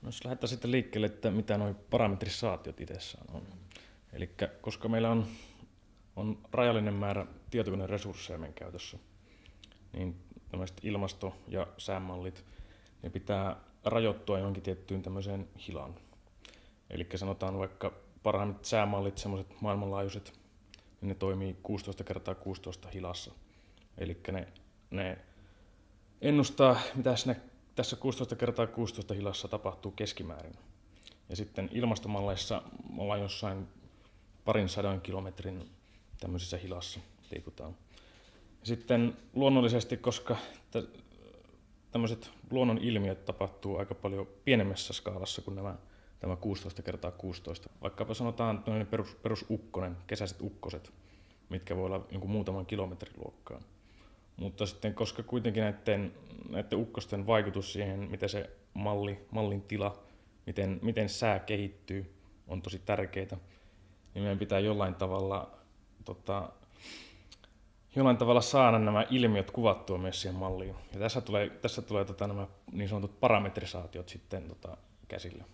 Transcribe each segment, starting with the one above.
No jos lähdetään sitten liikkeelle, että mitä nuo parametrisaatiot itsessään on. Eli koska meillä on rajallinen määrä tietokoneresursseja meidän käytössä, niin tämmöiset ilmasto- ja säämallit, ne pitää rajoittua johonkin tiettyyn tämmöiseen hilaan. Eli sanotaan vaikka parhaimmat säämallit, semmoiset maailmanlaajuiset, niin ne toimii 16 kertaa 16 hilassa. Eli ne ennustaa, mitä tässä 16 kertaa 16 hilassa tapahtuu keskimäärin. Ja sitten ilmastomalleissa ollaan jossain parin sadan kilometrin tämmöisessä hilassa liikutaan. Ja sitten luonnollisesti, koska tämmöiset luonnon ilmiöt tapahtuu aika paljon pienemmässä skaalassa kuin tämä 16 kertaa 16. Vaikkapa sanotaan perusukkonen, kesäiset ukkoset, mitkä voi olla jonkun muutaman kilometrin luokkaa. Mutta sitten, koska kuitenkin näiden ukkosten vaikutus siihen, miten se mallin tila, miten sää kehittyy, on tosi tärkeää, niin meidän pitää jollain tavalla saada nämä ilmiöt kuvattua myös siihen malliin. Ja tässä tulee nämä niin sanotut parametrisaatiot sitten käsille.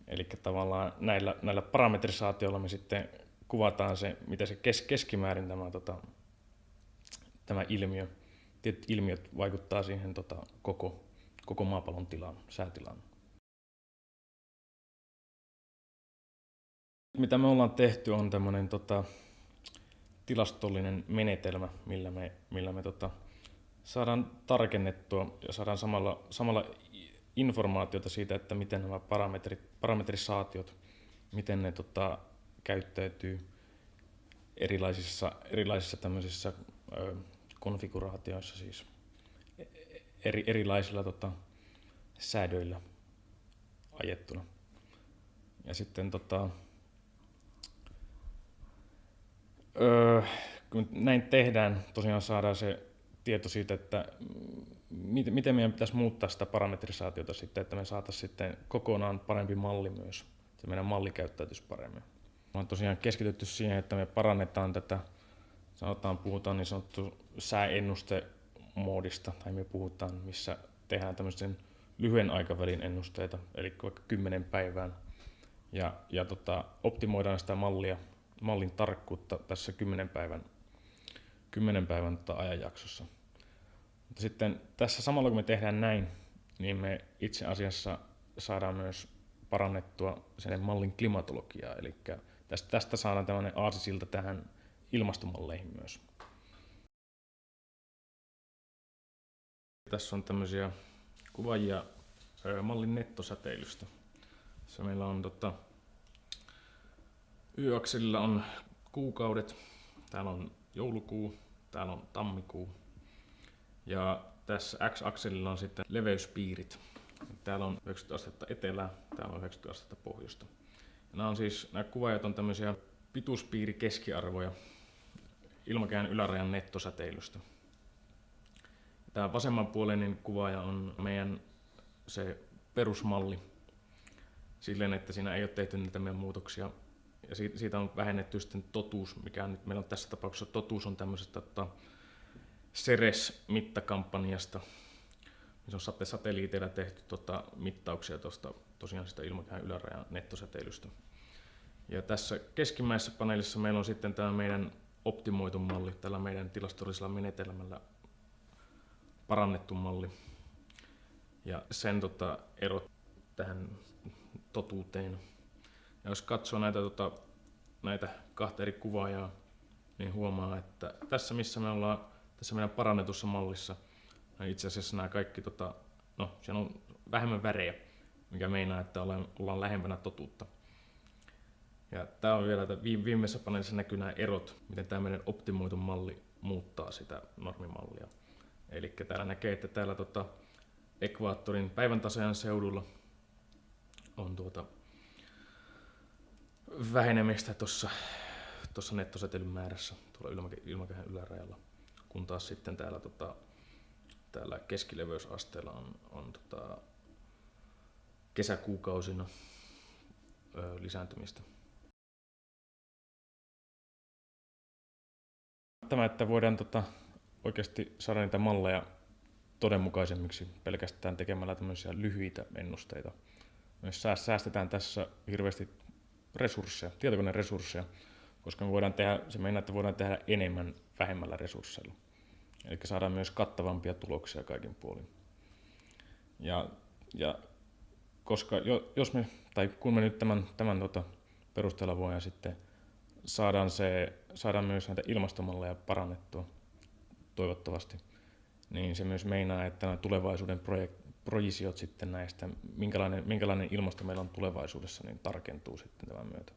Eli tavallaan näillä parametrisaatioilla me sitten kuvataan se, miten se keskimäärin tämä ilmiö, tietyt ilmiöt vaikuttaa siihen koko maapallon tilaan, säätilaan. Mitä me ollaan tehty on tämmöinen tilastollinen menetelmä, millä me saadaan tarkennettua ja saadaan samalla informaatiota siitä, että miten nämä parametrisaatiot, miten ne käyttäytyy erilaisissa tämmöisissä konfiguraatioissa, siis erilaisilla säädöillä ajettuna. Ja sitten kun näin tehdään, tosiaan saadaan se tieto siitä, että miten meidän pitäisi muuttaa sitä parametrisaatiota sitten, että me saataisiin sitten kokonaan parempi malli myös, että meidän malli käyttäytyisi paremmin. Me on tosiaan keskitytty siihen, että me parannetaan tätä, puhutaan niin sanottu sääennustemoodista, tai me puhutaan, missä tehdään tämmöisen lyhyen aikavälin ennusteita, eli vaikka 10 päivään, ja optimoidaan sitä mallin tarkkuutta tässä 10 päivän ajanjaksossa. Mutta sitten tässä samalla kun me tehdään näin, niin me itse asiassa saadaan myös parannettua sen mallin klimatologiaa, eli tästä saadaan tämmöinen aasisilta tähän ilmastomalleihin myös. Tässä on tämmöisiä kuvaajia mallin nettosäteilystä. Se meillä on y-akselilla on kuukaudet, täällä on joulukuu, täällä on tammikuu ja tässä x-akselilla on sitten leveyspiirit. Täällä on 90 astetta etelää, täällä on 90 astetta pohjoista. Ja nämä kuvaajat on tämmöisiä pituuspiirikeskiarvoja ilmakehän ylärajan nettosäteilystä. Tämä vasemmanpuoleinen kuvaaja on meidän se perusmalli silleen, että siinä ei ole tehty niitä meidän muutoksia. Ja siitä on vähennetty sitten totuus, mikä nyt meillä on tässä tapauksessa totuus on tämmöisestä Ceres-mittakampanjasta. Se on satelliiteilla tehty mittauksia tosiaan sitä ilmakehän ylärajan nettosäteilystä. Ja tässä keskimmäisessä paneelissa meillä on sitten tämä meidän optimoitu malli, tällä meidän tilastollisella menetelmällä parannettu malli. Ja sen erot tähän totuuteen. Ja jos katsoo näitä kahta eri kuvaajaa, niin huomaa, että tässä missä me ollaan tässä meidän parannetussa mallissa, niin itse asiassa nämä kaikki, siellä on vähemmän värejä, mikä meinaa, että ollaan lähempänä totuutta. Ja tämä on vielä, että viimeisessä paneelissa näkyy nämä erot, miten tämä meidän optimoitu malli muuttaa sitä normimallia. Eli täällä näkee, että täällä ekvaattorin päiväntasajan seudulla on vähenemistä tuossa nettosäteilyn määrässä tuolla ilmakehän ylärajalla, kun taas sitten täällä keskileveysasteella on kesäkuukausina lisääntymistä. Tämä, että voidaan oikeasti saada niitä malleja todenmukaisemmiksi pelkästään tekemällä tämmöisiä lyhyitä ennusteita. Myös säästetään tässä hirveästi resursseja, tietokoneresursseja, koska me voidaan tehdä, se meinaa, että voidaan tehdä enemmän vähemmällä resursseilla. Eli saadaan myös kattavampia tuloksia kaikin puolin. Ja koska jos me, tai kun me nyt tämän perusteella voidaan sitten saadaan myös näitä ilmastomalleja parannettua toivottavasti, niin se myös meinaa, että nämä tulevaisuuden projisiot sitten näistä, minkälainen ilmasto meillä on tulevaisuudessa, niin tarkentuu sitten tämän myötä.